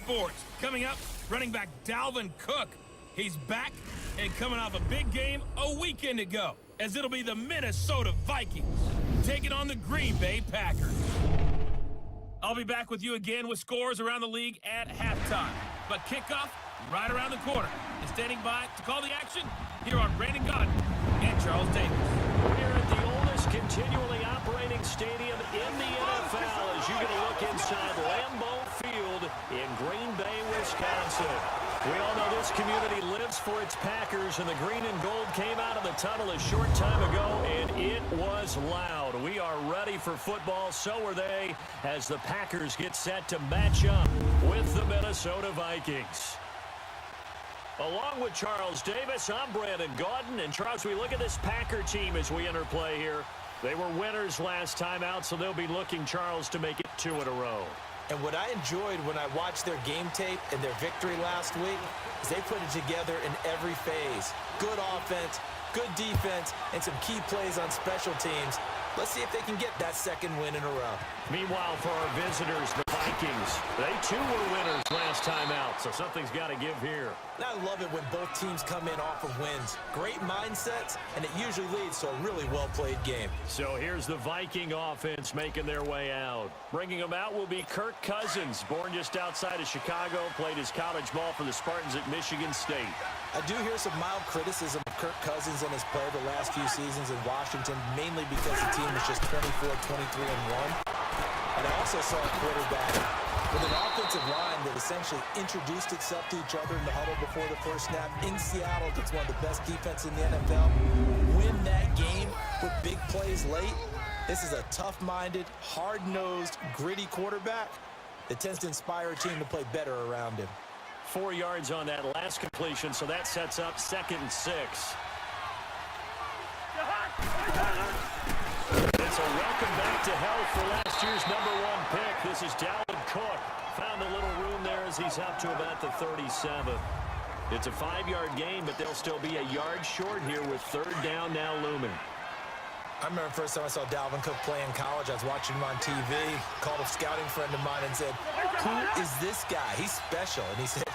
sports. Coming up, running back Dalvin Cook. He's back and coming off a big game a weekend ago, as it'll be the Minnesota Vikings taking on the Green Bay Packers. I'll be back with you again with scores around the league at halftime. But kickoff right around the corner. And standing by to call the action, here are Brandon Gaudin and Charles Davis. We're at the oldest continually operating stadium in the NFL as you get a look inside Lambeau Field in Green Bay, Wisconsin. We all know this community lives for its Packers, and the green and gold came out of the tunnel a short time ago, and it was loud. We are ready for football, so are they, as the Packers get set to match up with the Minnesota Vikings. Along with Charles Davis, I'm Brandon Gaudin. And Charles, we look at this Packer team as we enter play here. They were winners last time out, so they'll be looking, Charles, to make it 2 in a row. And what I enjoyed when I watched their game tape and their victory last week is they put it together in every phase. Good offense, good defense, and some key plays on special teams. Let's see if they can get that second win in a row. Meanwhile, for our visitors, the Vikings, they too were winners last time out, so something's got to give here. And I love it when both teams come in off of wins. Great mindsets, and it usually leads to a really well-played game. So here's the Viking offense making their way out. Bringing them out will be Kirk Cousins, born just outside of Chicago, played his college ball for the Spartans at Michigan State. I do hear some mild criticism of Kirk Cousins and his play the last few seasons in Washington, mainly because the team was just 24, 23-1. And I also saw a quarterback with an offensive line that essentially introduced itself to each other in the huddle before the first snap. In Seattle, it's one of the best defenses in the NFL. Win that game with big plays late. This is a tough-minded, hard-nosed, gritty quarterback that tends to inspire a team to play better around him. 4 yards on that last completion, so that sets up 2nd and 6. It's a welcome back to health for last year's #1 pick. This is Dalvin Cook. Found a little room there as he's up to about the 37. It's a 5-yard gain, but they'll still be a yard short here with 3rd down now looming. I remember the first time I saw Dalvin Cook play in college. I was watching him on TV, called a scouting friend of mine and said, "Who is this guy? He's special." And he said,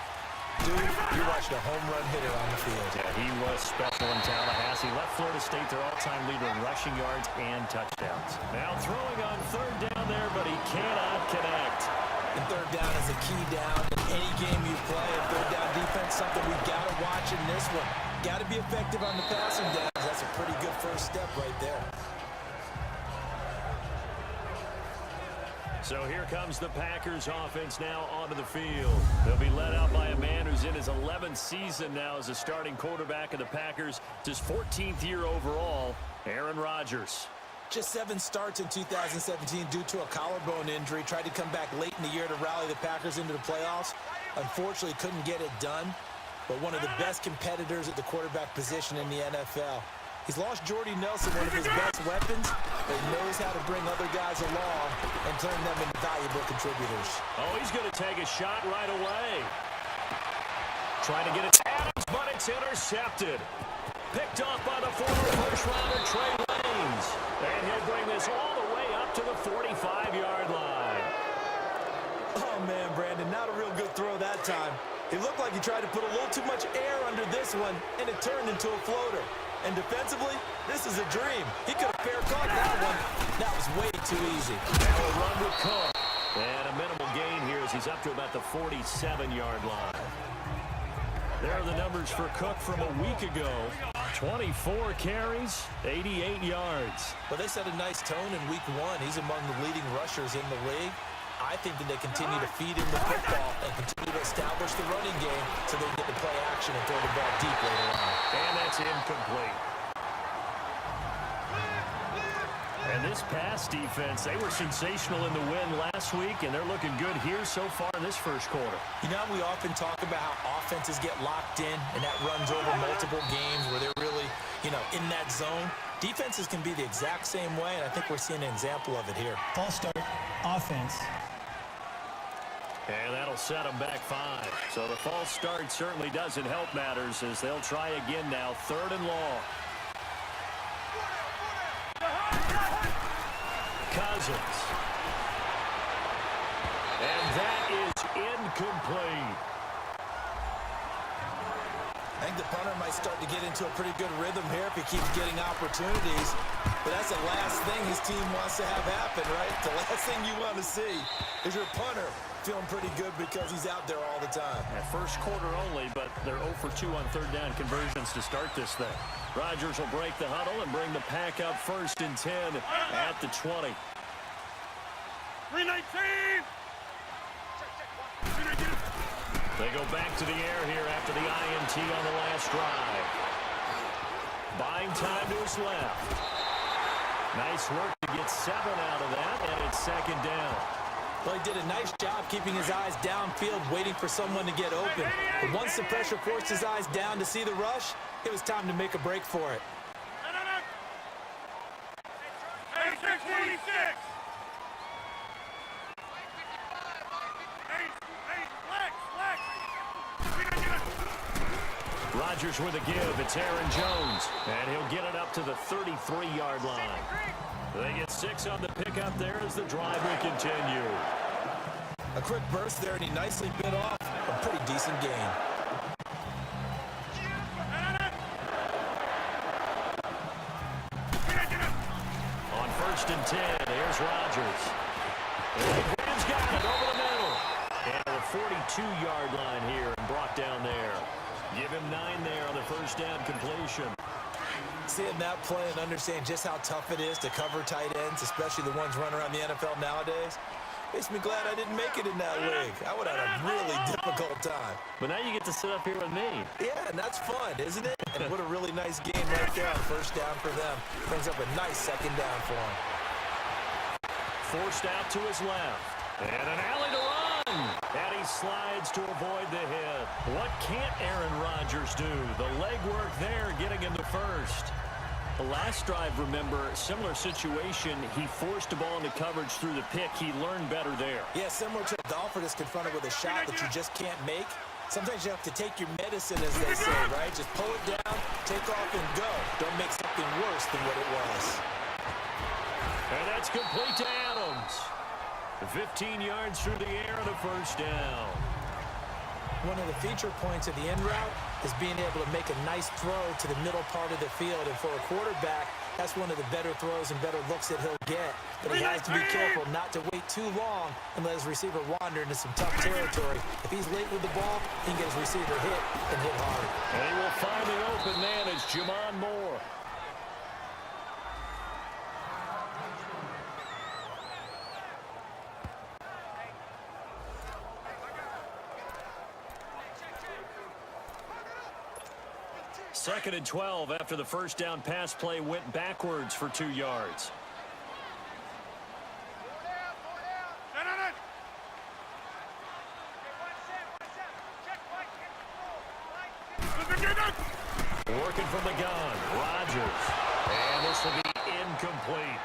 "Dude, you're watching a home run hitter on the field." Yeah, he was special in Tallahassee. Left Florida State their all-time leader in rushing yards and touchdowns. Now throwing on 3rd down there, but he cannot connect. And 3rd down is a key down in any game you play. And 3rd down defense, something we've got to watch in this one. Got to be effective on the passing downs. That's a pretty good first step right there. So here comes the Packers offense now onto the field. They'll be led out by a man who's in his 11th season now as a starting quarterback of the Packers. It's his 14th year overall, Aaron Rodgers. Just 7 starts in 2017 due to a collarbone injury. Tried to come back late in the year to rally the Packers into the playoffs. Unfortunately, couldn't get it done. But one of the best competitors at the quarterback position in the NFL. He's lost Jordy Nelson, one of his best weapons, but he knows how to bring other guys along and turn them into valuable contributors. Oh, he's going to take a shot right away. Trying to get it to Adams, but it's intercepted. Picked off by the former first-rounder Trey Lanes. And he'll bring this all the way up to the 45-yard line. Oh, man, Brandon, not a real good throw that time. It looked like he tried to put a little too much air under this one, and it turned into a floater. And defensively, this is a dream. He could have fair caught that one. That was way too easy. Now a run with Cook. And a minimal gain here as he's up to about the 47-yard line. There are the numbers for Cook from a week ago. 24 carries, 88 yards. Well, they set a nice tone in week 1. He's among the leading rushers in the league. I think that they continue to feed him the football and continue to establish the running game so they can get to play action and throw the ball deep later on. And that's incomplete. And this pass defense, they were sensational in the win last week, and they're looking good here so far in this first quarter. You know, we often talk about how offenses get locked in, and that runs over multiple games where they're really, in that zone. Defenses can be the exact same way, and I think we're seeing an example of it here. False start, offense. And that'll set them back 5. So the false start certainly doesn't help matters as they'll try again now, 3rd and long. Cousins. And that is incomplete. I think the punter might start to get into a pretty good rhythm here if he keeps getting opportunities. But that's the last thing his team wants to have happen, right? The last thing you want to see is your punter feeling pretty good because he's out there all the time. Yeah, first quarter only, but they're 0 for 2 on third down conversions to start this thing. Rodgers will break the huddle and bring the pack up 1st and 10 at the 20. 319! They go back to the air here after the INT on the last drive. Buying time to his left. Nice work to get 7 out of that, and it's 2nd down. Well, he did a nice job keeping his eyes downfield, waiting for someone to get open. But once the pressure forced his eyes down to see the rush, it was time to make a break for it. Hey, 626! Rodgers with a give. It's Aaron Jones. And he'll get it up to the 33-yard line. They get 6 on the pickup there as the drive will continue. A quick burst there, and he nicely bit off a pretty decent gain. On 1st and 10, here's Rodgers. And Graham's got it over the middle. And the 42-yard line here and brought down there. Give him 9 there on the 1st down completion. Seeing that play and understand just how tough it is to cover tight ends, especially the ones running around the NFL nowadays, makes me glad I didn't make it in that league. I would have had a really difficult time. But now you get to sit up here with me. Yeah, and that's fun, isn't it? And what a really nice game right there on 1st down for them. Brings up a nice 2nd down for him. Forced out to his left. And an alley to run. And he slides to avoid the hit. What can't Aaron Rodgers do? The legwork there getting him the 1st. The last drive, remember, similar situation. He forced the ball into coverage through the pick. He learned better there. Yeah, similar to a golfer that's confronted with a shot that you just can't make. Sometimes you have to take your medicine, as they say, right? Just pull it down, take off, and go. Don't make something worse than what it was. And that's complete to Adams. 15 yards through the air on a 1st down. One of the feature points of the end route is being able to make a nice throw to the middle part of the field. And for a quarterback, that's one of the better throws and better looks that he'll get. But he has to be careful not to wait too long and let his receiver wander into some tough territory. If he's late with the ball, he can get his receiver hit and hit hard. And he will find the open man as Jamon Moore. Second and 12 after the 1st down pass play went backwards for 2 yards. Working from the gun, Rodgers. And this will be incomplete.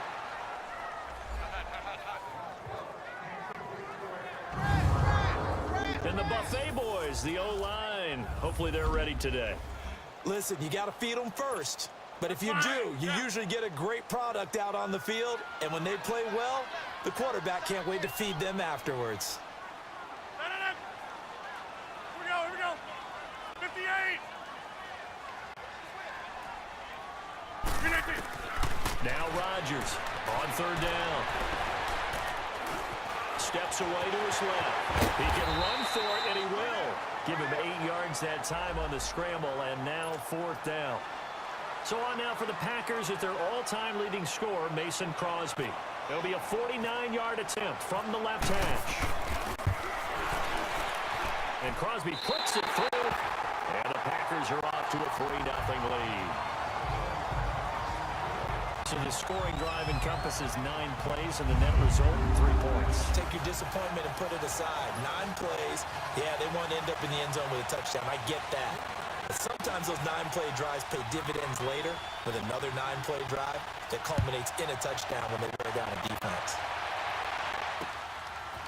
And the Buffet boys, the O-line, hopefully they're ready today. Listen, you got to feed them first. But if you do, you usually get a great product out on the field. And when they play well, the quarterback can't wait to feed them afterwards. Here we go. 58! Now Rodgers on 3rd down. Steps away to his left. He can run for it, and he will. Give him 8 yards that time on the scramble, and now 4th down. So on now for the Packers at their all-time leading scorer, Mason Crosby. It'll be a 49-yard attempt from the left hash. And Crosby puts it through, and the Packers are off to a 3-0 lead. So the scoring drive encompasses 9 plays, and the net result, 3 points. Take your disappointment and put it aside. 9 plays. Yeah, they want to end up in the end zone with a touchdown. I get that. But sometimes those 9-play drives pay dividends later with another 9-play drive that culminates in a touchdown when they wear down a defense.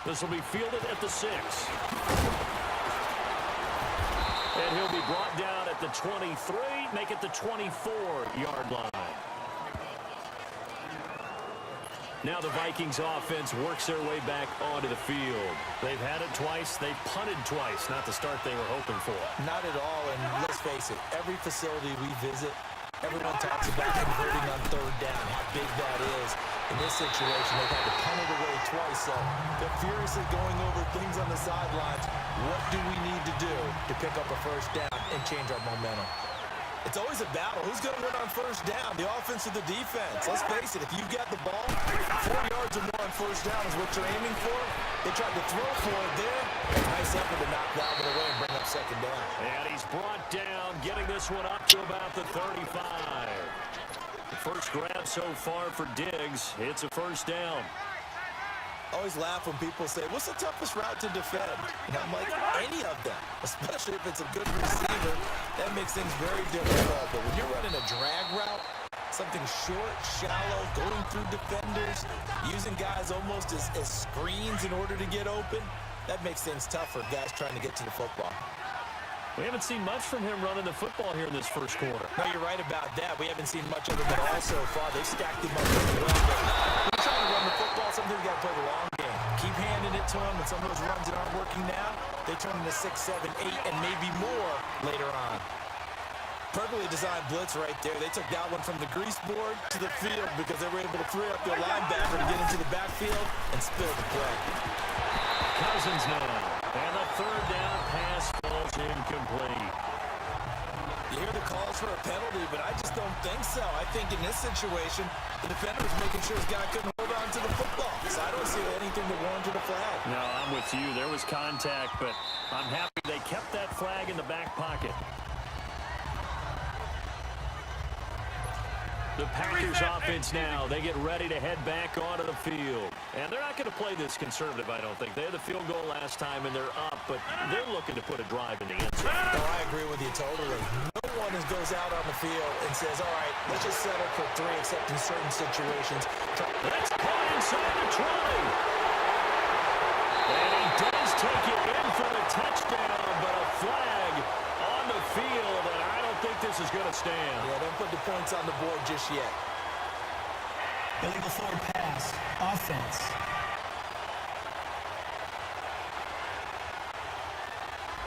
This will be fielded at the 6. And he'll be brought down at the 23, make it the 24-yard line. Now the Vikings offense works their way back onto the field. They've had it twice. They've punted twice. Not the start they were hoping for. Not at all, and let's face it, every facility we visit, everyone talks about converting on third down, how big that is. In this situation, they've had to punt it away twice, so they're furiously going over things on the sidelines. What do we need to do to pick up a first down and change our momentum? It's always a battle. Who's going to win on first down, the offense or the defense? Let's face it, if you've got the ball, 4 yards or more on first down is what you're aiming for. They tried to throw for it there. Nice effort to knock Dalvin away and bring up second down. And he's brought down, getting this one up to about the 35. The first grab so far for Diggs. It's a first down. I always laugh when people say, what's the toughest route to defend? And I'm like, any of them, especially if it's a good receiver. That makes things very difficult. But when you're running a drag route, something short, shallow, going through defenders, using guys almost as screens in order to get open, that makes things tough for guys trying to get to the football. We haven't seen much from him running the football here in this first quarter. No, you're right about that. We haven't seen much of him at all so far. They've stacked him up really well. But when you're trying to run the football, sometimes you got to play the long game. Keep handing it to him, and some of those runs that aren't working now, they turn into 6, 7, 8, and maybe more later on. Perfectly designed blitz right there. They took that one from the grease board to the field because they were able to free up their linebacker to get into the backfield and spill the play. Cousins now. And the third down pass falls incomplete. You hear the calls for a penalty, but I just don't think so. I think in this situation, the defender was making sure his guy couldn't hold on to the football. So I don't see anything that warranted a flag. No, I'm with you. There was contact, but I'm happy they kept that flag in the back pocket. The Packers offense now, they get ready to head back onto the field. And they're not going to play this conservative, I don't think. They had the field goal last time, and they're up, but they're looking to put a drive in the end zone. No, I agree with you totally. No one goes out on the field and says, all right, let's just settle for 3, except in certain situations. Let's call inside the 20. And he does take it in for the touchdown, but a flag on the field, and I don't think this is going to stand. Yeah, don't put the points on the board just yet. Illegal forward pass. Offense.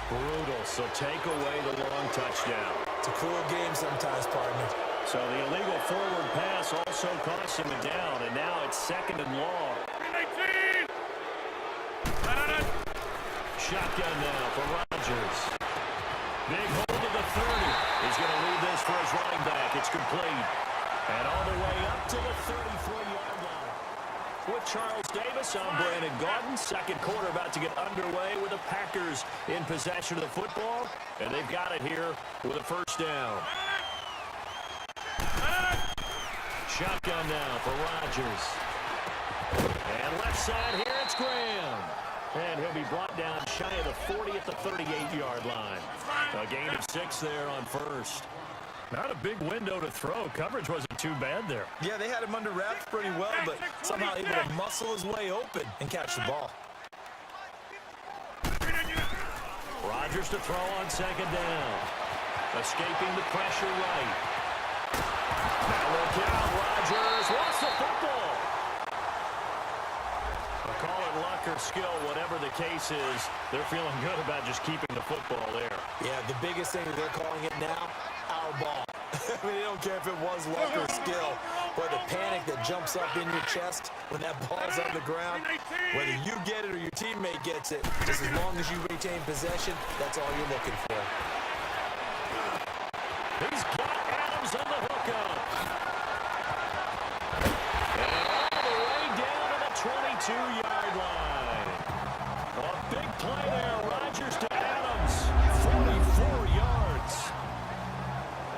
Brutal, so take away the long touchdown. It's a cruel game sometimes, partner. So the illegal forward pass also cost him a down, and now it's second and long. Shotgun now for Rodgers. Big hold of the 30. He's going to leave this for his running back. It's complete. And all the way up to the 33-yard line. With Charles Davis, I'm Brandon Gaudin. Second quarter about to get underway with the Packers in possession of the football. And they've got it here with a first down. Shotgun now for Rodgers. And left side here, it's Graham. And he'll be brought down shy of the 40 at the 38-yard line. A gain of 6 there on first. Not a big window to throw. Coverage wasn't too bad there. Yeah, they had him under wraps pretty well, but somehow able to muscle his way open and catch the ball. Rodgers to throw on second down. Escaping the pressure right. Now look out, Rodgers lost the football. Call it luck or skill, whatever the case is, they're feeling good about just keeping the football there. Yeah, the biggest thing that they're calling it now, our ball. I mean, they don't care if it was luck or skill. Or the panic that jumps up in your chest when that ball's on the ground. Whether you get it or your teammate gets it, just as long as you retain possession, that's all you're looking for. He's got Adams on the hookup. 22-yard line. A big play there. Rodgers to Adams. 44 yards.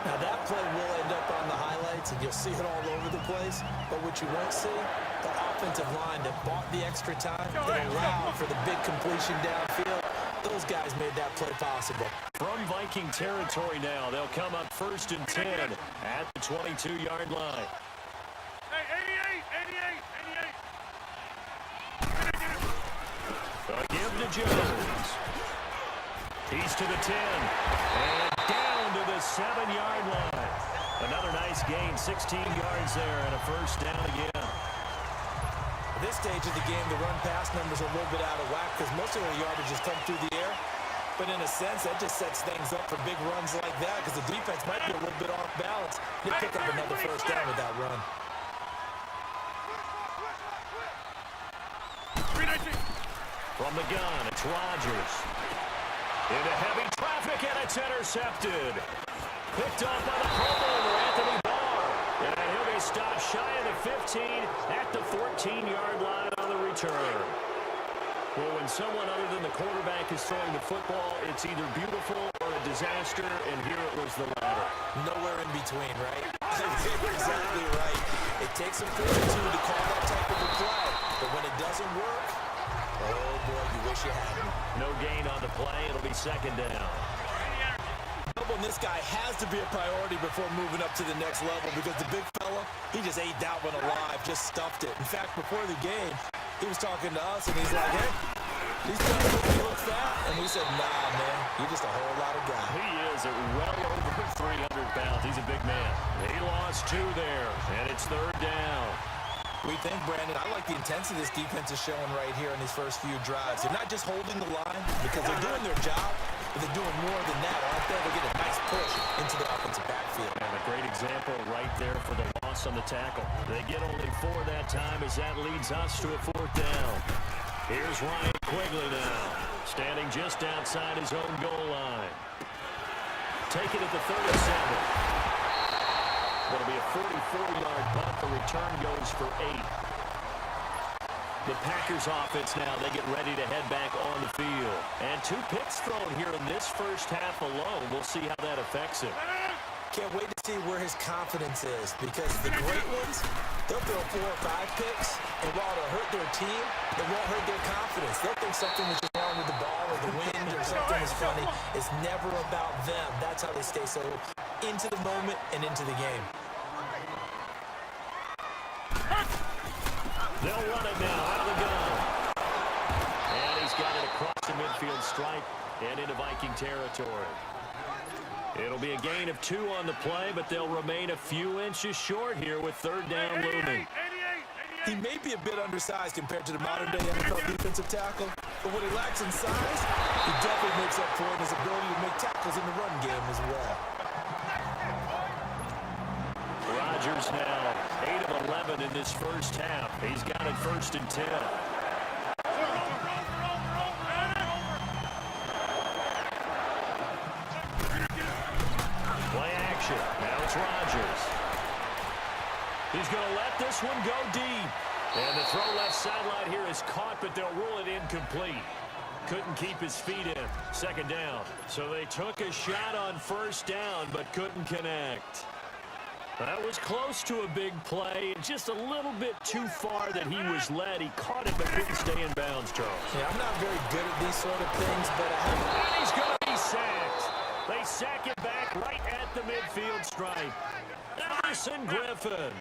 Now that play will end up on the highlights, and you'll see it all over the place. But what you won't see, the offensive line that bought the extra time, that allowed for the big completion downfield. Those guys made that play possible. From Viking territory now, they'll come up first and 10 at the 22-yard line. A give to Jones. He's to the 10. And down to the 7-yard line. Another nice gain, 16 yards there, and a first down again. this stage of the game, the run-pass numbers are a little bit out of whack because most of their yardage has come through the air. But in a sense, that just sets things up for big runs like that because the defense might be a little bit off balance. They pick up another first down with that run. From the gun, it's Rodgers. Into heavy traffic, and it's intercepted. Picked off by the Pro Bowler, Anthony Barr. And he'll be stopped shy of the 15 at the 14-yard line on the return. Well, when someone other than the quarterback is throwing the football, it's either beautiful or a disaster, and here it was the latter. Nowhere in between, right? Exactly right. It takes some fortitude to call that type of a play, but when it doesn't work, oh boy, you wish you hadn't. No gain on the play. It'll be second down. And this guy has to be a priority before moving up to the next level because the big fella, he just ate that one alive, just stuffed it. In fact, before the game, he was talking to us, and he's like, hey, these guys look fat. And we said, nah, man, you're just a whole lot of guy. He is at well over 300 pounds. He's a big man. He lost 2 there, and it's third down. We think, Brandon, I like the intensity this defense is showing right here in these first few drives. They're not just holding the line because they're doing their job, but they're doing more than that. Aren't they? They get a nice push into the offensive backfield. And a great example right there for the loss on the tackle. They get only 4 that time as that leads us to a 4th down. Here's Ryan Quigley now, standing just outside his own goal line. Take it at the 37. It'll be a 44-yard punt. The return goes for 8. The Packers offense now, they get ready to head back on the field. And 2 picks thrown here in this first half alone. We'll see how that affects him. Can't wait to see where his confidence is because the great ones, they'll throw 4 or 5 picks, and while it'll hurt their team, it won't hurt their confidence. They'll think something is just wrong with the ball or the wind or something is funny. It's never about them. That's how they stay so into the moment and into the game. They'll run it now out of the gun. And he's got it across the midfield stripe and into Viking territory. It'll be a gain of 2 on the play, but they'll remain a few inches short here with third down looming. He may be a bit undersized compared to the modern-day NFL defensive tackle, but what he lacks in size, he definitely makes up for it in his ability to make tackles in the run game as well. Rodgers now 8 of 11 in this first half. He's got it 1st and 10. Play action. Now it's Rodgers. He's going to let this one go deep. And the throw left sideline here is caught, but they'll rule it incomplete. Couldn't keep his feet in. Second down. So they took a shot on first down, but couldn't connect. That was close to a big play, and just a little bit too far that he was led. He caught it, but couldn't stay in bounds, Charles. Yeah, I'm not very good at these sort of things, but And he's going to be sacked. They sack it back right at the midfield stripe. Emerson Griffin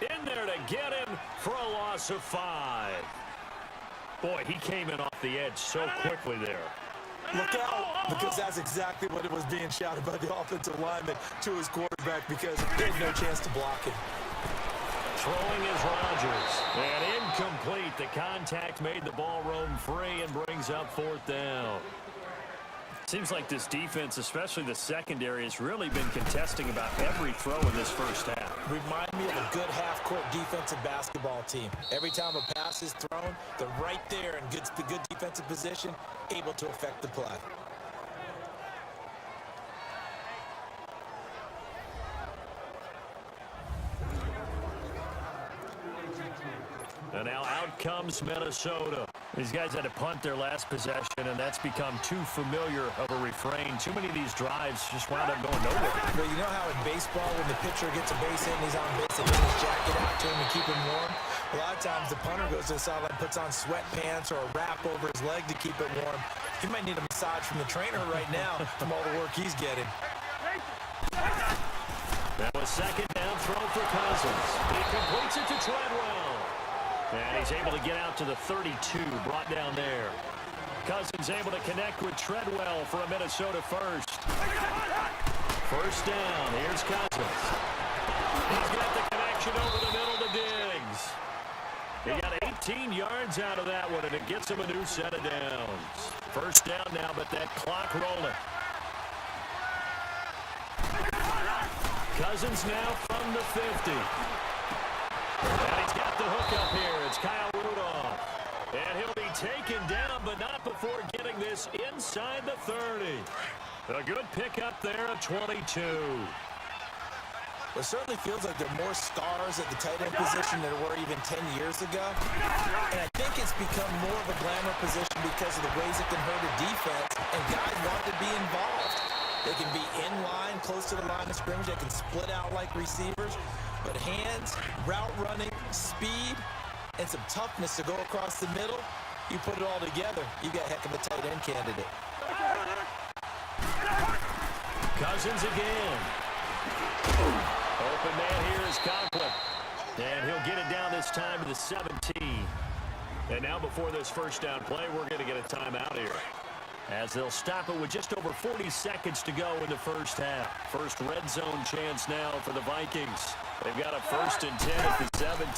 in there to get him for a loss of 5. Boy, he came in off the edge so quickly there. look out, because that's exactly what it was being shouted by the offensive lineman to his quarterback because they had no chance to block it. Throwing is Rodgers. And incomplete. The contact made the ball roam free and brings up 4th down. Seems like this defense, especially the secondary, has really been contesting about every throw in this first half. Remind me of a good half-court defensive basketball team. Every time a pass is thrown, they're right there in good defensive position, able to affect the play. And now out comes Minnesota. These guys had to punt their last possession, and that's become too familiar of a refrain. Too many of these drives just wound up going nowhere. But you know how in baseball, when the pitcher gets a base hit and he's on base, they put his jacket out to him to keep him warm? A lot of times the punter goes to the sideline, puts on sweatpants or a wrap over his leg to keep it warm. He might need a massage from the trainer right now from all the work he's getting. That was second down throw for Cousins. He completes it to Treadwell. And he's able to get out to the 32, brought down there. Cousins able to connect with Treadwell for a Minnesota first. First down, here's Cousins. He's got the connection over the middle to Diggs. He got 17 yards out of that one, and it gets him a new set of downs. First down now, but that clock rolling. Cousins now from the 50. And he's got the hook up here. It's Kyle Rudolph. And he'll be taken down, but not before getting this inside the 30. A good pickup there of 22. It certainly feels like there are more stars at the tight end position than there were even 10 years ago. And I think it's become more of a glamour position because of the ways it can hurt a defense, and guys want to be involved. They can be in line, close to the line of scrimmage. They can split out like receivers. But hands, route running, speed, and some toughness to go across the middle, you put it all together, you got a heck of a tight end candidate. Cousins again. Open man here is Conklin. And he'll get it down this time to the 17. And now before this first down play, we're going to get a timeout here, as they'll stop it with just over 40 seconds to go in the first half. First red zone chance now for the Vikings. They've got a 1st and 10 at the 17.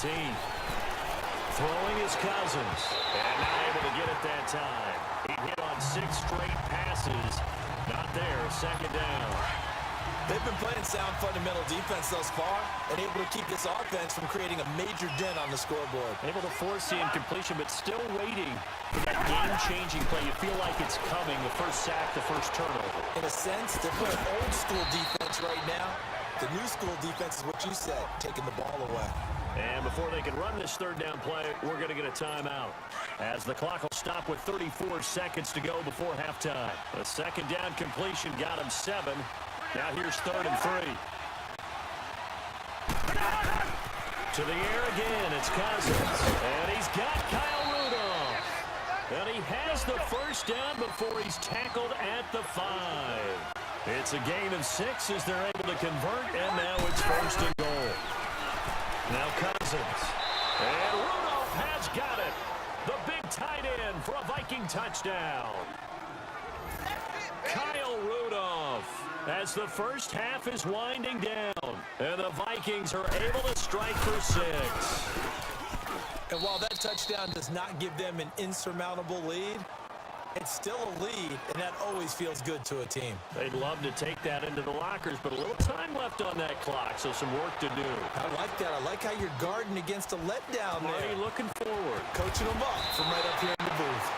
Throwing is Cousins. And not able to get it that time. He hit on 6 straight passes. Not there. Second down. They've been playing sound fundamental defense thus far and able to keep this offense from creating a major dent on the scoreboard. Able to force the incompletion, but still waiting for that game-changing play. You feel like it's coming, the first sack, the first turnover. In a sense, they're playing old-school defense right now. The new-school defense is what you said, taking the ball away. And before they can run this third down play, we're going to get a timeout, as the clock will stop with 34 seconds to go before halftime. The second down completion got him 7. Now here's 3rd and 3. To the air again, it's Cousins. And he's got Kyle Rudolph. And he has the first down before he's tackled at the 5. It's a gain of 6 as they're able to convert, and now it's 1st and goal. Now Cousins. And Rudolph has got it. The big tight end for a Viking touchdown. Kyle Rudolph, as the first half is winding down, and the Vikings are able to strike for 6. And while that touchdown does not give them an insurmountable lead, it's still a lead, and that always feels good to a team. They'd love to take that into the lockers, but a little time left on that clock, so some work to do. I like that. I like how you're guarding against a letdown there. Marty looking forward. Coaching them up from right up here in the booth.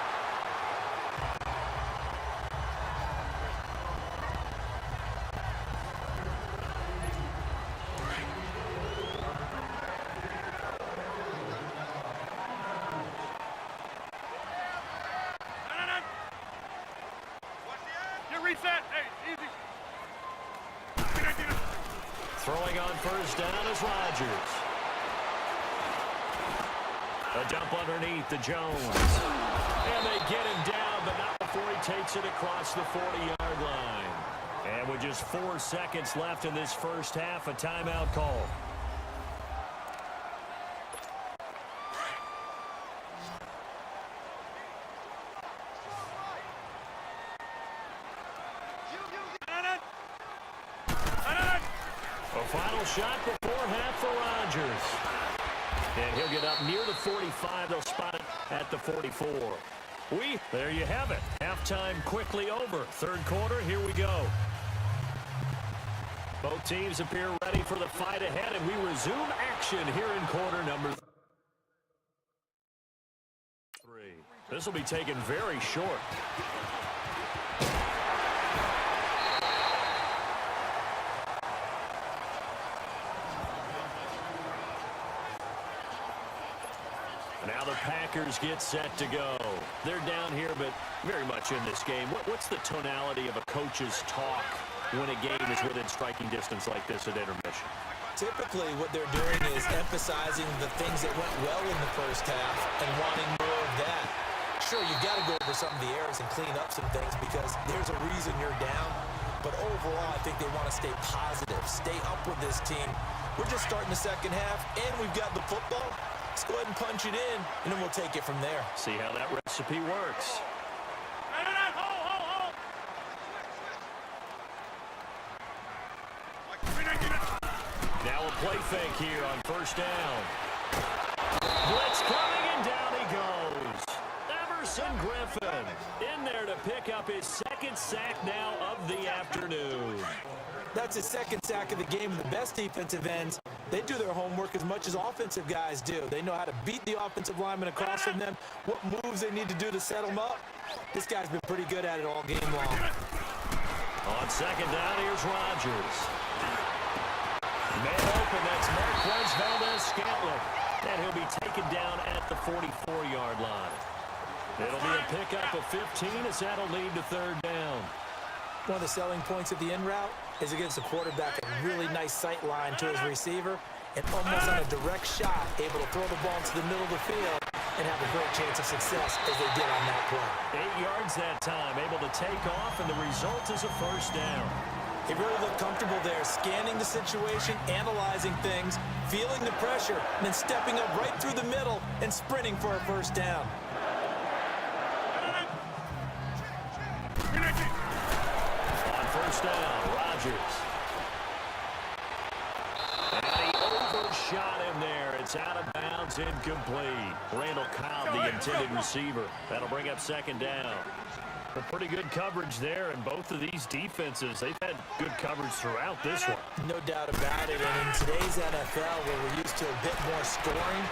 Throwing on first down is Rodgers. A dump underneath to Jones. And they get him down, but not before he takes it across the 40-yard line. And with just 4 seconds left in this first half, a timeout call. Final shot before half for Rodgers. And he'll get up near the 45. They'll spot it at the 44. There you have it. Halftime quickly over. Third quarter, here we go. Both teams appear ready for the fight ahead, and we resume action here in quarter number 3. This will be taken very short. Now the Packers get set to go. They're down here, but very much in this game. What's the tonality of a coach's talk when a game is within striking distance like this at intermission? Typically, what they're doing is emphasizing the things that went well in the first half and wanting more of that. Sure, you've got to go over some of the errors and clean up some things because there's a reason you're down. But overall, I think they want to stay positive, stay up with this team. We're just starting the second half, and we've got the football. Let's go ahead and punch it in, and then we'll take it from there. See how that recipe works. Now a play fake here on first down. Blitz coming and down Jason Griffin in there to pick up his second sack now of the afternoon. That's his second sack of the game. The best defensive ends, they do their homework as much as offensive guys do. They know how to beat the offensive lineman across from them, what moves they need to do to set them up. This guy's been pretty good at it all game long. On second down, here's Rodgers. Man open, that's Marquez Valdez-Scantling. And he'll be taken down at the 44-yard line. It'll be a pickup of 15 as that'll lead to third down. One of the selling points of the in route is against the quarterback, a really nice sight line to his receiver, and almost on a direct shot, able to throw the ball into the middle of the field and have a great chance of success as they did on that play. 8 yards that time, able to take off, and the result is a first down. He really looked comfortable there, scanning the situation, analyzing things, feeling the pressure, and then stepping up right through the middle and sprinting for a first down. On first down, Rodgers. And he overshot him there. It's out of bounds, incomplete. Randall Cobb, the intended receiver. That'll bring up second down. A pretty good coverage there, and both of these defenses, they've had good coverage throughout this one. No doubt about it, and in today's NFL, where we're used to a bit more scoring,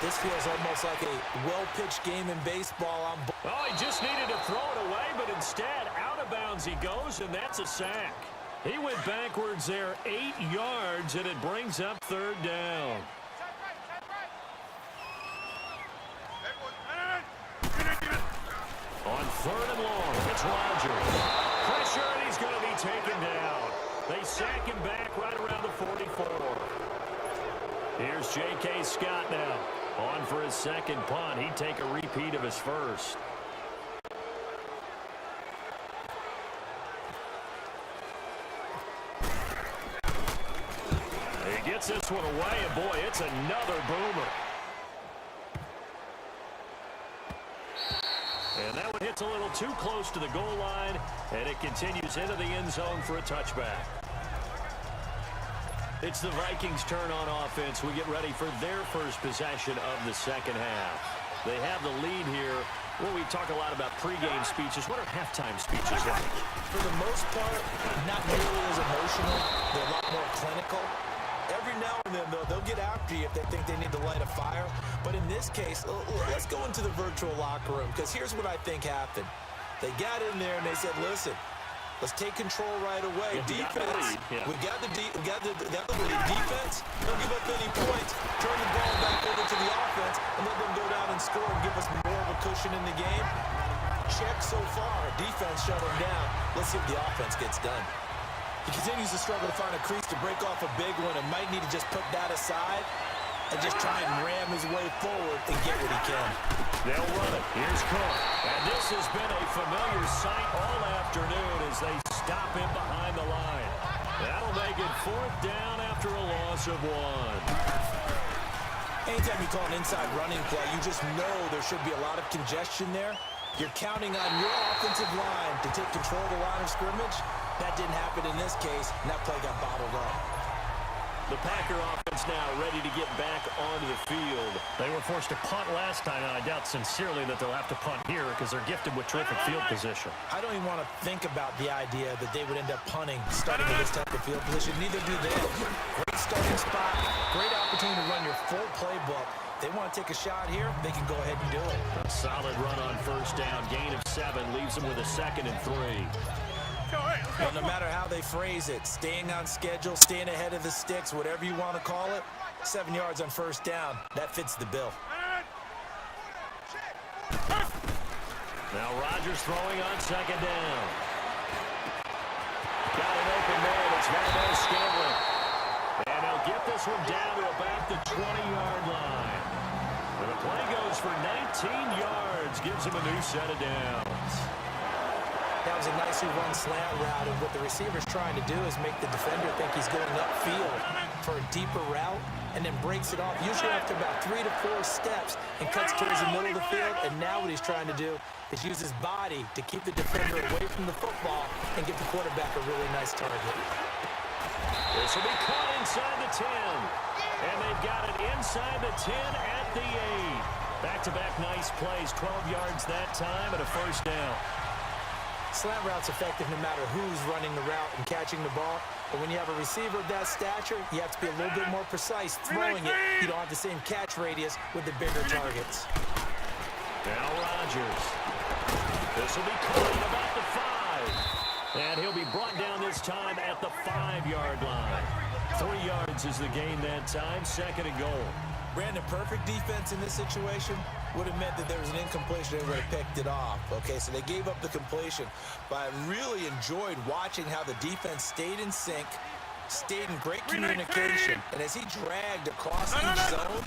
this feels almost like a well-pitched game in baseball. Oh, he just needed to throw it away, but instead, out of bounds he goes, and that's a sack. He went backwards there 8 yards, and it brings up third down. On third and long, it's Rodgers. Pressure, and he's going to be taken down. They sack him back right around the 44. Here's J.K. Scott now. On for his second punt. He'd take a repeat of his first. He gets this one away, and boy, it's another boomer. And that one hits a little too close to the goal line, and it continues into the end zone for a touchback. It's the Vikings' turn on offense. We get ready for their first possession of the second half. They have the lead here. Well, we talk a lot about pregame speeches. What are halftime speeches like? For the most part, not nearly as emotional. They're a lot more clinical. Every now and then, though, they'll get after you if they think they need to light a fire. But in this case, let's go into the virtual locker room, because here's what I think happened. They got in there and they said, listen, let's take control right away. Defense, we got the lead. Defense, don't give up any points. Turn the ball back over to the offense and let them go down and score and give us more of a cushion in the game. Check so far. Defense shut them down. Let's see if the offense gets done. He continues to struggle to find a crease to break off a big one and might need to just put that aside and just try and ram his way forward and get what he can. They'll run it. Here's Cook. And this has been a familiar sight all afternoon as they stop him behind the line. That'll make it fourth down after a loss of 1. Anytime you call an inside running play, you just know there should be a lot of congestion there. You're counting on your offensive line to take control of the line of scrimmage. That didn't happen in this case, and that play got bottled up. The Packer offense now ready to get back onto the field. They were forced to punt last time, and I doubt sincerely that they'll have to punt here because they're gifted with terrific field position. I don't even want to think about the idea that they would end up punting starting with this type of field position. Neither do they. Great starting spot, great opportunity to run your full playbook. They want to take a shot here, they can go ahead and do it. A solid run on first down, gain of 7, leaves them with a 2nd and 3. Well, no matter how they phrase it, staying on schedule, staying ahead of the sticks, whatever you want to call it, 7 yards on first down, that fits the bill. Now Rodgers throwing on second down. Got an open man, it's Valdez-Scantling. And he'll get this one down to about the 20-yard line. And the play goes for 19 yards, gives him a new set of downs. That was a nicely run slant route, and what the receiver's trying to do is make the defender think he's going upfield for a deeper route, and then breaks it off, usually after about 3 to 4 steps, and cuts towards the middle of the field. And now what he's trying to do is use his body to keep the defender away from the football and give the quarterback a really nice target. This will be caught inside the 10, and they've got it inside the 10 at the 8. Back-to-back nice plays, 12 yards that time and a first down. Slant route's effective no matter who's running the route and catching the ball. But when you have a receiver of that stature, you have to be a little bit more precise throwing it. You don't have the same catch radius with the bigger targets. Now Rodgers. This will be caught at about the 5. And he'll be brought down this time at the 5-yard line. 3 yards is the gain that time, 2nd and goal. Brandon, perfect defense in this situation would have meant that there was an incompletion. They would have picked it off. Okay, so they gave up the completion. But I really enjoyed watching how the defense stayed in sync, stayed in great communication. And as he dragged across each zone,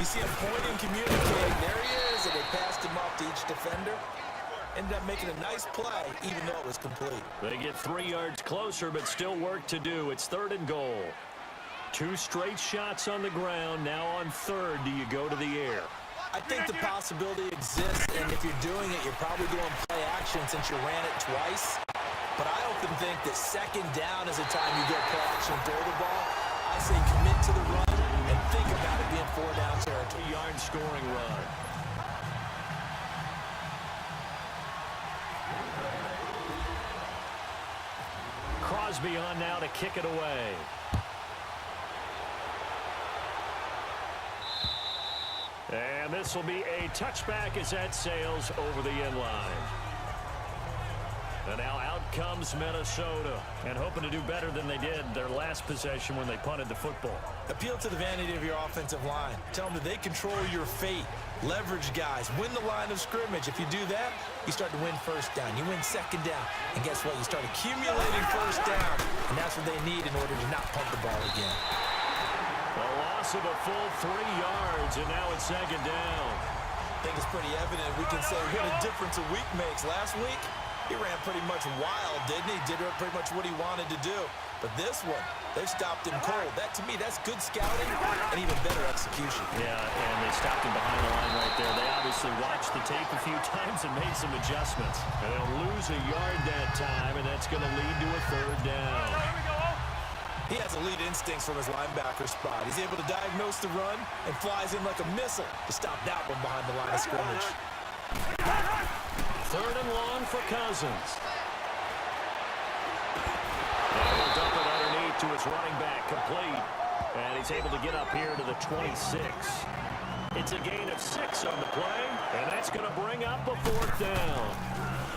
you see him pointing, communicating. There he is, and they passed him off to each defender. Ended up making a nice play, even though it was complete. They get 3 yards closer, but still work to do. It's 3rd and goal. 2 straight shots on the ground. Now on 3rd, do you go to the air? I think the possibility exists, and if you're doing it, you're probably doing play action since you ran it twice. But I often think that 2nd down is a time you go play action and throw the ball. I say commit to the run and think about it being 4-down territory. 2-yard scoring run. Crosby on now to kick it away. And this will be a touchback as that sails over the end line. And now out comes Minnesota, and hoping to do better than they did their last possession when they punted the football. Appeal to the vanity of your offensive line. Tell them that they control your fate. Leverage guys. Win the line of scrimmage. If you do that, you start to win 1st down. You win 2nd down. And guess what? You start accumulating 1st down. And that's what they need in order to not punt the ball again. A loss of a full 3 yards, and now it's 2nd down. I think it's pretty evident. We can say what a difference a week makes. Last week, he ran pretty much wild, didn't he? Did pretty much what he wanted to do. But this one, they stopped him cold. That, to me, that's good scouting and even better execution. Yeah, and they stopped him behind the line right there. They obviously watched the tape a few times and made some adjustments. And they'll lose a yard that time, and that's going to lead to a 3rd down. He has elite instincts from his linebacker spot. He's able to diagnose the run and flies in like a missile to stop that one behind the line of scrimmage. 3rd and long for Cousins. And he'll dump it underneath to his running back, complete. And he's able to get up here to the 26. It's a gain of 6 on the play, and that's going to bring up a 4th down.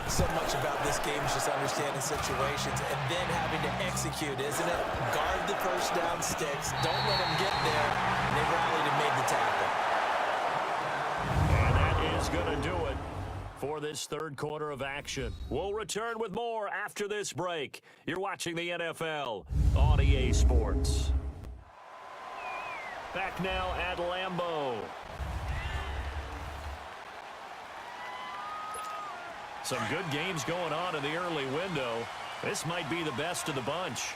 So much about this game is just understanding situations and then having to execute, isn't it? Guard the 1st down sticks. Don't let them get there. And they rallied and made the tackle. And that is going to do it for this 3rd quarter of action. We'll return with more after this break. You're watching the NFL on EA Sports. Back now at Lambeau. Some good games going on in the early window. This might be the best of the bunch.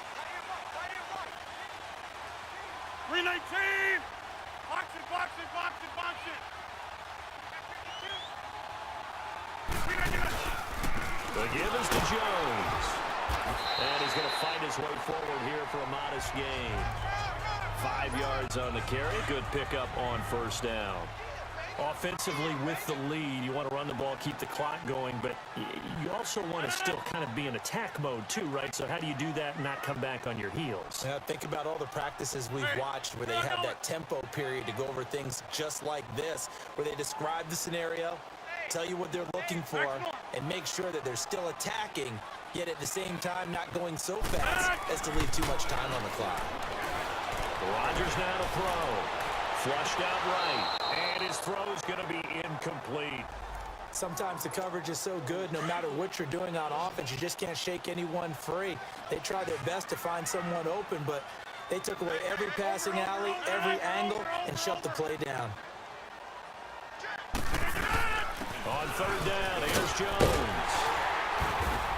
319! Box it, box it, box it, box it! The give is to Jones. And he's going to fight his way forward here for a modest gain. 5 yards on the carry. Good pickup on 1st down. Offensively with the lead, you want to run the ball, keep the clock going, but you also want to still kind of be in attack mode too, right? So how do you do that and not come back on your heels? Yeah, think about all the practices we've watched where they have that tempo period to go over things just like this, where they describe the scenario, tell you what they're looking for, and make sure that they're still attacking, yet at the same time not going so fast as to leave too much time on the clock. Rodgers now to throw. Flushed out right, and his throw's going to be incomplete. Sometimes the coverage is so good, no matter what you're doing on offense, you just can't shake anyone free. They try their best to find someone open, but they took away every passing alley, every angle, and shut the play down. On 3rd down, here's Jones.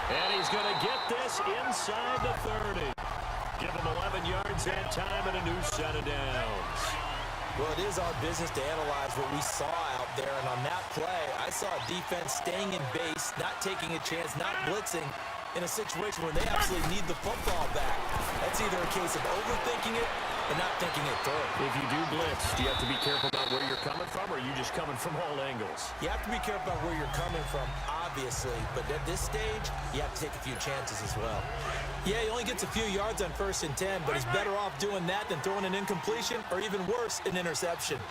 And he's going to get this inside the 30. Give him 11 yards that time and a new set of downs. Well, it is our business to analyze what we saw out there, and on that play, I saw a defense staying in base, not taking a chance, not blitzing, in a situation where they absolutely need the football back. That's either a case of overthinking it but not thinking it through. If you do blitz, do you have to be careful about where you're coming from, or are you just coming from all angles? You have to be careful about where you're coming from, obviously, but at this stage, you have to take a few chances as well. Yeah, he only gets a few yards on 1st and 10, but he's better off doing that than throwing an incompletion, or even worse, an interception.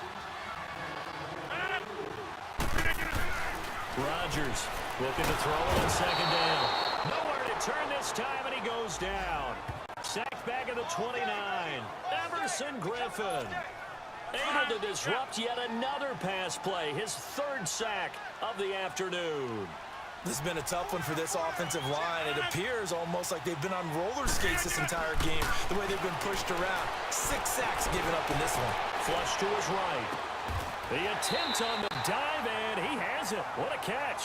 Rodgers looking to throw on 2nd down. Nowhere to turn this time, and he goes down. Sacked back at the 29. Everson Griffin able to disrupt yet another pass play. His 3rd sack of the afternoon. This has been a tough one for this offensive line. It appears almost like they've been on roller skates this entire game, the way they've been pushed around. 6 sacks given up in this one. Flush to his right. The attempt on the dive, and he has it. What a catch.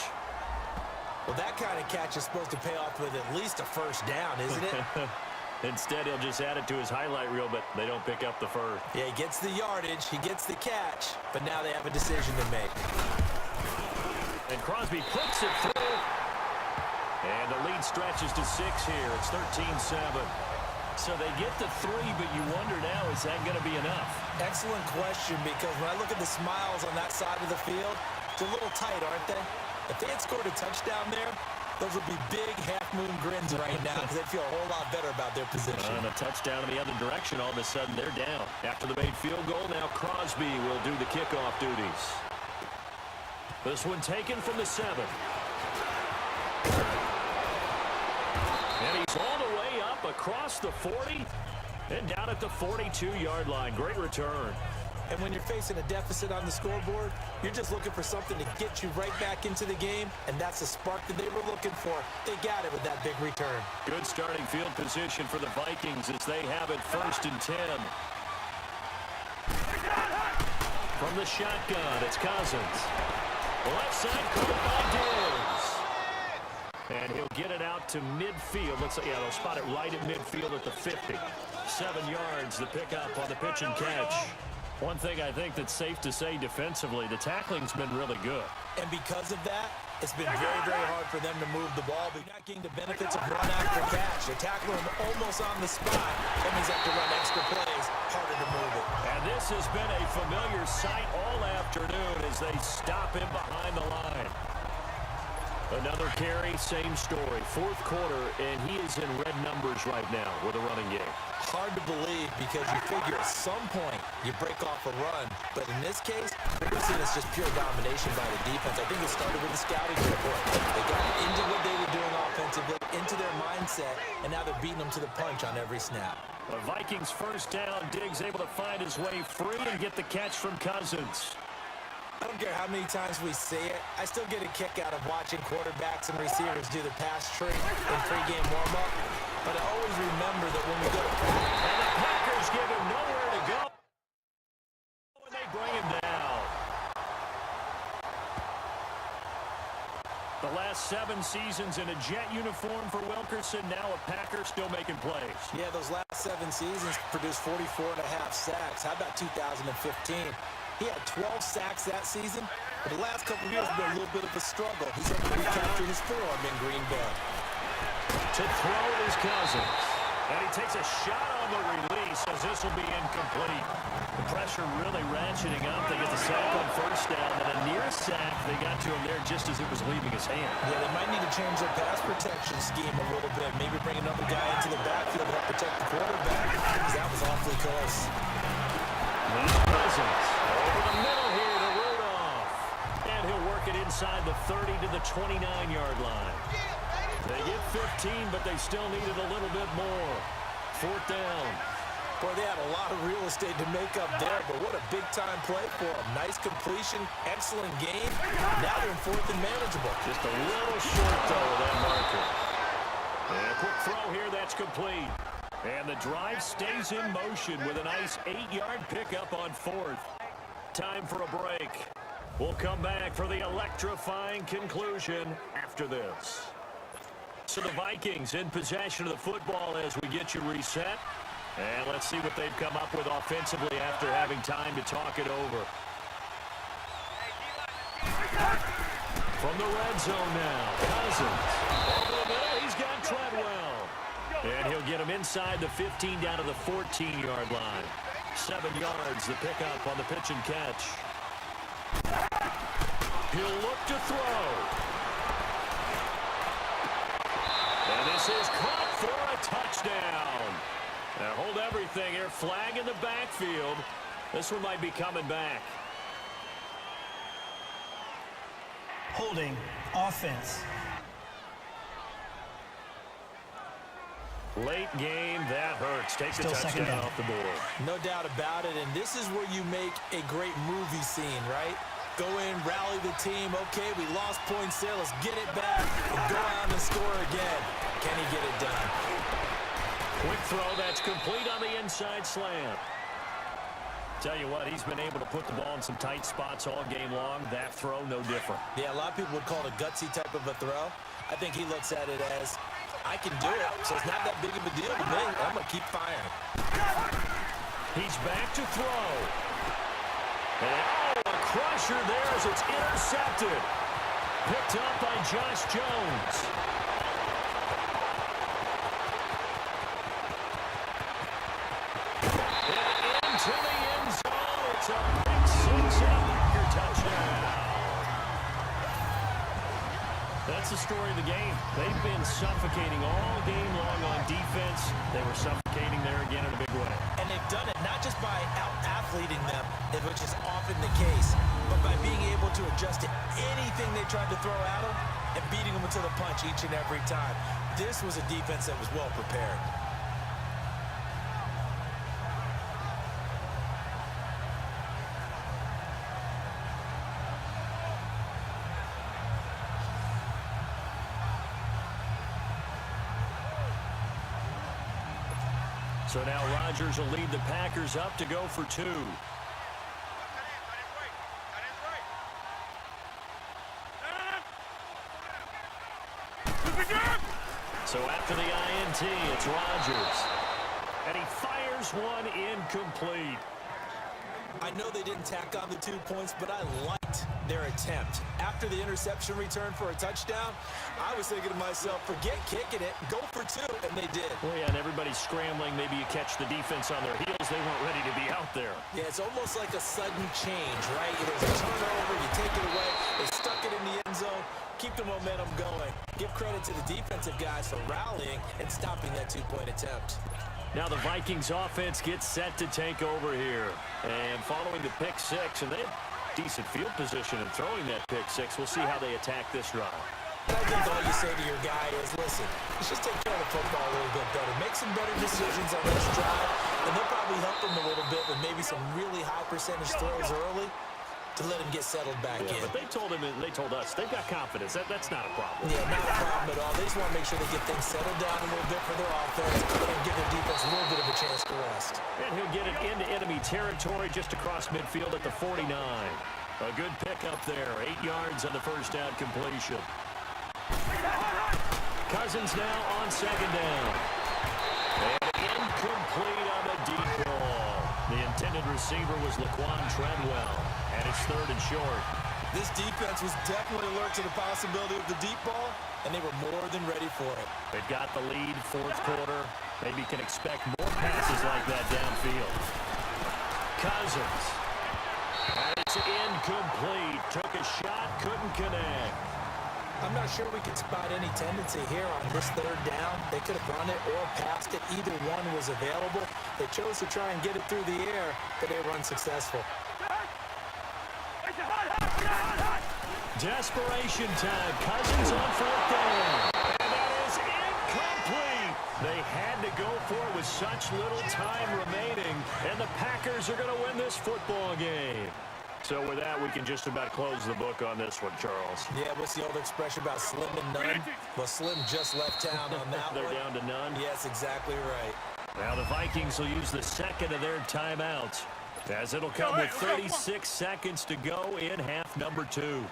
Well, that kind of catch is supposed to pay off with at least a 1st down, isn't it? Instead, he'll just add it to his highlight reel, but they don't pick up the first. Yeah, he gets the yardage, he gets the catch, but now they have a decision to make. And Crosby puts it through. And the lead stretches to 6 here. It's 13-7. So they get the 3, but you wonder now, is that going to be enough? Excellent question, because when I look at the smiles on that side of the field, it's a little tight, aren't they? If they had scored a touchdown there, those would be big half-moon grins right now because they'd feel a whole lot better about their position. And a touchdown in the other direction, all of a sudden they're down. After the made field goal, now Crosby will do the kickoff duties. This one taken from the 7. And he's all the way up across the 40 and down at the 42-yard line. Great return. And when you're facing a deficit on the scoreboard, you're just looking for something to get you right back into the game, and that's the spark that they were looking for. They got it with that big return. Good starting field position for the Vikings as they have it 1st and 10. From the shotgun, it's Cousins. Left side caught by Diggs. And he'll get it out to midfield. Looks like, yeah, they'll spot it right at midfield at the 50. 7 yards, the pickup on the pitch and catch. One thing I think that's safe to say defensively, the tackling's been really good. And because of that, it's been very, very hard for them to move the ball. But not getting the benefits of run after catch. They're tackling him almost on the spot. That means they have to run extra plays, harder to move it. And this has been a familiar sight all afternoon as they stop him behind the line. Another carry, same story. 4th quarter, and he is in red numbers right now with a running game. Hard to believe because you figure at some point you break off a run. But in this case, we're seeing it's just pure domination by the defense. I think it started with the scouting report. They got into what they were doing offensively, into their mindset, and now they're beating them to the punch on every snap. The Vikings 1st down. Diggs able to find his way free and get the catch from Cousins. I don't care how many times we see it. I still get a kick out of watching quarterbacks and receivers do the pass tree in pregame warm-up. But I always remember that when we go to practice, and the Packers give him nowhere to go. And they bring him down. The last 7 seasons in a Jet uniform for Wilkerson. Now a Packer still making plays. Yeah, those last 7 seasons produced 44.5 sacks. How about 2015? He had 12 sacks that season, but the last couple of years have been a little bit of a struggle. He's able to recapture his form in Green Bay. To throw is Cousins. And he takes a shot on the release as this will be incomplete. The pressure really ratcheting up. They get the sack on 1st down, and a near sack. They got to him there just as it was leaving his hand. Yeah, they might need to change their pass protection scheme a little bit. Maybe bring another guy into the backfield to help protect the quarterback, because that was awfully close. Cousins over the middle here to Rudolph. And he'll work it inside the 30 to the 29-yard line. They get 15, but they still needed a little bit more. 4th down. Boy, they had a lot of real estate to make up there, but what a big-time play for them. Nice completion, excellent game. Now they're in 4th and manageable. Just a little short, though, of that marker. And a quick throw here, that's complete. And the drive stays in motion with a nice 8-yard pickup on 4th. Time for a break. We'll come back for the electrifying conclusion after this. So the Vikings in possession of the football as we get you reset. And let's see what they've come up with offensively after having time to talk it over. From the red zone now, Cousins. Over the middle, he's got Treadwell. And he'll get him inside the 15 down to the 14-yard line. 7 yards, the pickup on the pitch and catch. He'll look to throw. And this is caught for a touchdown. Now hold everything here. Flag in the backfield. This one might be coming back. Holding. Offense. Late game, that hurts. Takes a Still second touchdown down. off the board. No doubt about it, and this is where you make a great movie scene, right? Go in, rally the team. Okay, we lost points there. Let's get it back and go out and score again. Can he get it done? Quick throw that's complete on the inside slant. Tell you what, he's been able to put the ball in some tight spots all game long. That throw, no different. Yeah, a lot of people would call it a gutsy type of a throw. I think he looks at it as, I can do it, so it's not that big of a deal to me. I'm going to keep firing. He's back to throw. And, a crusher there as it's intercepted. Picked up by Josh Jones. And into the end zone. It's a big 6 and a Packer touchdown. That's the story of the game. They've been suffocating all game long on defense. They were suffocating there again in a big way. And they've done it not just by out-athleting them, which is often the case, but by being able to adjust to anything they tried to throw at them and beating them to the punch each and every time. This was a defense that was well prepared. So now Rodgers will lead the Packers up to go for 2. So after the INT, it's Rodgers. And he fires one incomplete. I know they didn't tack on the 2 points, but I liked their attempt. After the interception return for a touchdown, I was thinking to myself, forget kicking it, go for 2, and they did. Well, yeah, and everybody's scrambling. Maybe you catch the defense on their heels. They weren't ready to be out there. Yeah, it's almost like a sudden change, right? There's a turnover, you take it away, they stuck it in the end zone, keep the momentum going. Give credit to the defensive guys for rallying and stopping that 2-point attempt. Now the Vikings offense gets set to take over here. And following the pick 6, and they have decent field position in throwing that pick 6. We'll see how they attack this drive. I think all you say to your guy is, listen, let's just take care of the football a little bit better. Make some better decisions on this drive, and they'll probably help him a little bit with maybe some really high percentage throws early to let him get settled back in. But they told him, and they told us, they've got confidence. That's not a problem. Yeah, not a problem at all. They just want to make sure they get things settled down a little bit for their offense and give their defense a little bit of a chance to rest. And he'll get it into enemy territory just across midfield at the 49. A good pickup there. 8 yards on the first down completion. Cousins now on second down. And incomplete on the deep ball. The intended receiver was Laquan Treadwell. And it's 3rd and short. This defense was definitely alert to the possibility of the deep ball, and they were more than ready for it. They've got the lead, 4th quarter. Maybe you can expect more passes like that downfield. Cousins. And it's incomplete. Took a shot, couldn't connect. I'm not sure we could spot any tendency here on this 3rd down. They could have run it or passed it. Either one was available. They chose to try and get it through the air, but they were unsuccessful. Desperation time. Cousins on 4th down. And that is incomplete. They had to go for it with such little time remaining. And the Packers are going to win this football game. So with that, we can just about close the book on this one, Charles. Yeah, what's the old expression about slim and none? Well, Slim just left town on that They're one. down to none. Yes, exactly right. Now the Vikings will use the 2nd of their timeouts, as it'll come with 36 seconds to go in half number 2.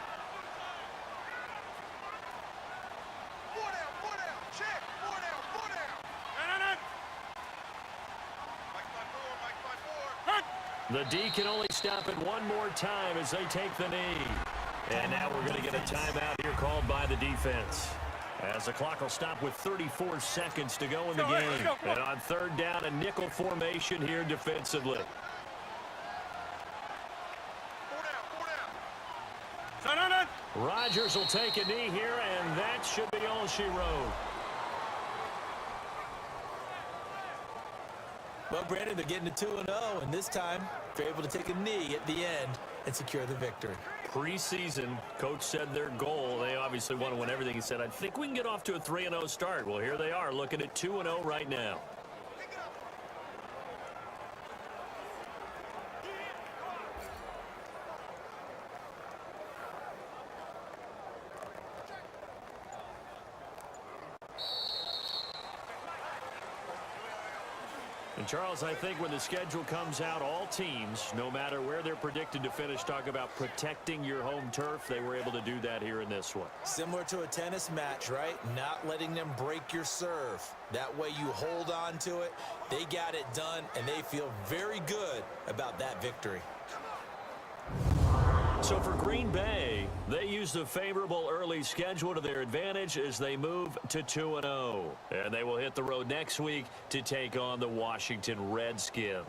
The D can only stop it one more time as they take the knee. And now we're going to get a timeout here called by the defense. As the clock will stop with 34 seconds to go in the game. And on third down, a nickel formation here defensively. Rodgers will take a knee here, and that should be all she wrote. Well, Brandon, they're getting to 2-0, and this time they're able to take a knee at the end and secure the victory. Preseason, coach said their goal, they obviously want to win everything. He said, I think we can get off to a 3-0 start. Well, here they are looking at 2-0 right now. And Charles, I think when the schedule comes out, all teams, no matter where they're predicted to finish, talk about protecting your home turf. They were able to do that here in this one. Similar to a tennis match, right? Not letting them break your serve. That way you hold on to it. They got it done, and they feel very good about that victory. So for Green Bay, they use the favorable early schedule to their advantage as they move to 2-0. And they will hit the road next week to take on the Washington Redskins.